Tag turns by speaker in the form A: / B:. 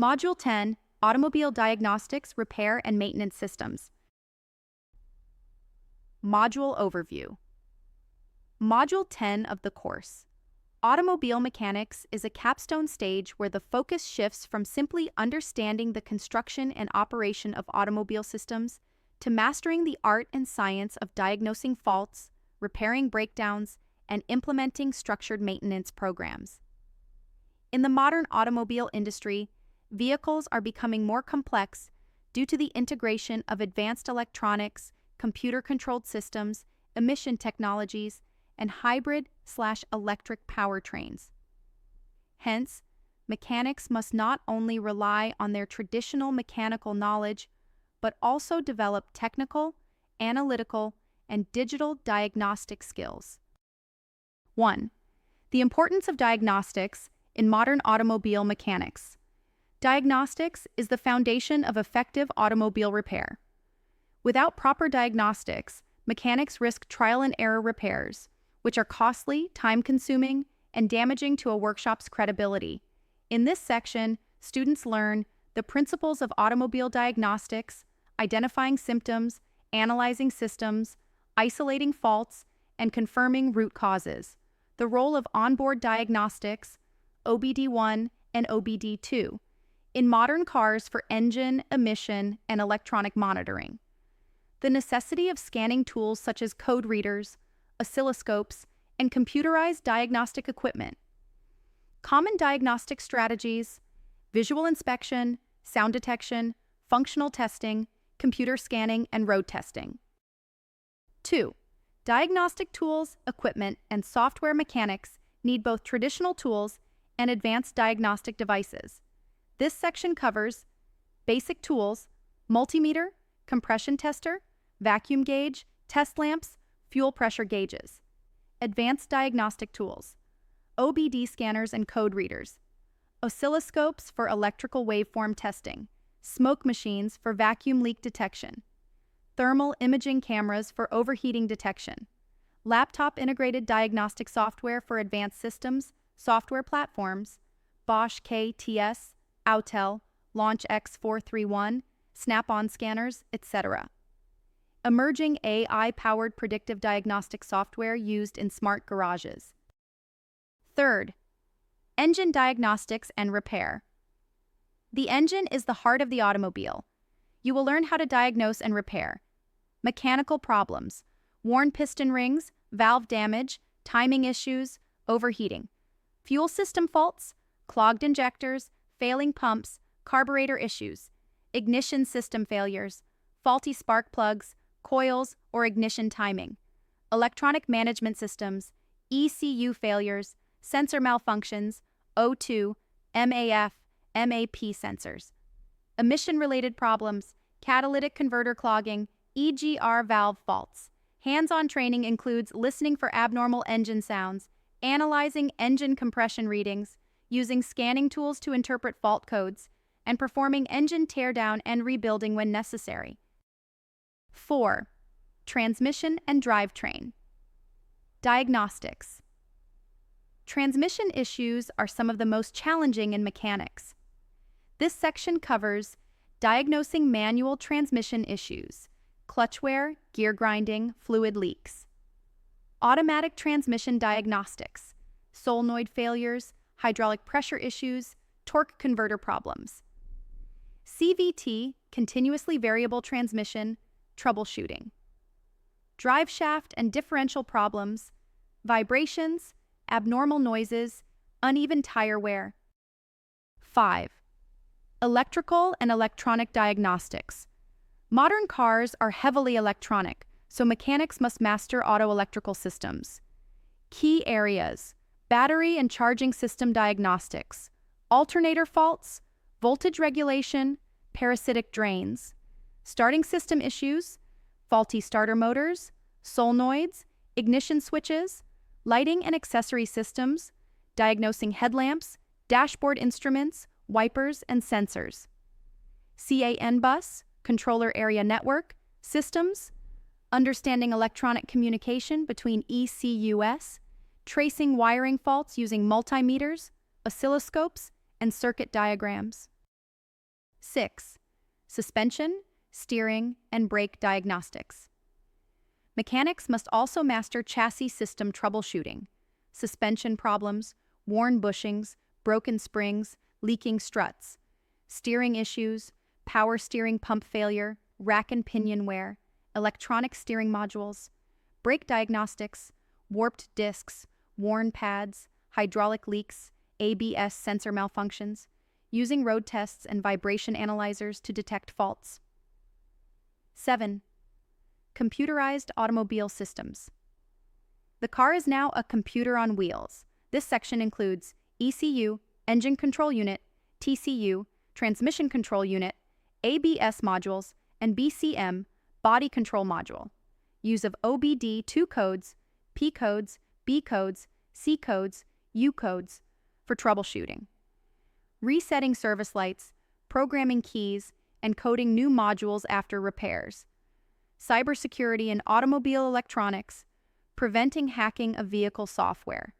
A: Module 10, Automobile Diagnostics, Repair and Maintenance Systems. Module Overview. Module 10 of the course. Automobile mechanics is a capstone stage where the focus shifts from simply understanding the construction and operation of automobile systems to mastering the art and science of diagnosing faults, repairing breakdowns, and implementing structured maintenance programs. In the modern automobile industry, vehicles are becoming more complex due to the integration of advanced electronics, computer-controlled systems, emission technologies, and hybrid/electric powertrains. Hence, mechanics must not only rely on their traditional mechanical knowledge, but also develop technical, analytical, and digital diagnostic skills. 1. The importance of diagnostics in modern automobile mechanics. Diagnostics is the foundation of effective automobile repair. Without proper diagnostics, mechanics risk trial and error repairs, which are costly, time-consuming, and damaging to a workshop's credibility. In this section, students learn the principles of automobile diagnostics, identifying symptoms, analyzing systems, isolating faults, and confirming root causes, the role of onboard diagnostics, OBD1 and OBD2, in modern cars for engine, emission, and electronic monitoring. The necessity of scanning tools such as code readers, oscilloscopes, and computerized diagnostic equipment. Common diagnostic strategies: visual inspection, sound detection, functional testing, computer scanning, and road testing. 2. Diagnostic tools, equipment, and software mechanics need both traditional tools and advanced diagnostic devices. This section covers basic tools, multimeter, compression tester, vacuum gauge, test lamps, fuel pressure gauges. Advanced diagnostic tools: OBD scanners and code readers, oscilloscopes for electrical waveform testing, smoke machines for vacuum leak detection, thermal imaging cameras for overheating detection, laptop integrated diagnostic software for advanced systems, software platforms, Bosch KTS, Autel, Launch X431, Snap-on scanners, etc. Emerging AI-powered predictive diagnostic software used in smart garages. 3rd, engine diagnostics and repair. The engine is the heart of the automobile. You will learn how to diagnose and repair mechanical problems, worn piston rings, valve damage, timing issues, overheating, fuel system faults, clogged injectors, failing pumps, carburetor issues, ignition system failures, faulty spark plugs, coils, or ignition timing, electronic management systems, ECU failures, sensor malfunctions, O2, MAF, MAP sensors, emission-related problems, catalytic converter clogging, EGR valve faults. Hands-on training includes listening for abnormal engine sounds, analyzing engine compression readings, using scanning tools to interpret fault codes, and performing engine teardown and rebuilding when necessary. 4. Transmission and drivetrain. Diagnostics. Transmission issues are some of the most challenging in mechanics. This section covers diagnosing manual transmission issues, clutch wear, gear grinding, fluid leaks. Automatic transmission diagnostics, solenoid failures, hydraulic pressure issues, torque converter problems. CVT, continuously variable transmission, troubleshooting. Drive shaft and differential problems, vibrations, abnormal noises, uneven tire wear. 5. Electrical and electronic diagnostics. Modern cars are heavily electronic, so mechanics must master auto-electrical systems. Key areas: battery and charging system diagnostics, alternator faults, voltage regulation, parasitic drains, starting system issues, faulty starter motors, solenoids, ignition switches, lighting and accessory systems, diagnosing headlamps, dashboard instruments, wipers, and sensors. CAN bus, controller area network, systems, understanding electronic communication between ECUs, tracing wiring faults using multimeters, oscilloscopes, and circuit diagrams. 6. Suspension, steering, and brake diagnostics. Mechanics must also master chassis system troubleshooting, suspension problems, worn bushings, broken springs, leaking struts, steering issues, power steering pump failure, rack and pinion wear, electronic steering modules, brake diagnostics, warped discs, worn pads, hydraulic leaks, ABS sensor malfunctions, using road tests and vibration analyzers to detect faults. 7. Computerized automobile systems. The car is now a computer on wheels. This section includes ECU, engine control unit, TCU, transmission control unit, ABS modules, and BCM, body control module. Use of OBD2 codes, P codes, B codes, C codes, U codes for troubleshooting. Resetting service lights, programming keys, and coding new modules after repairs. Cybersecurity in automobile electronics, preventing hacking of vehicle software.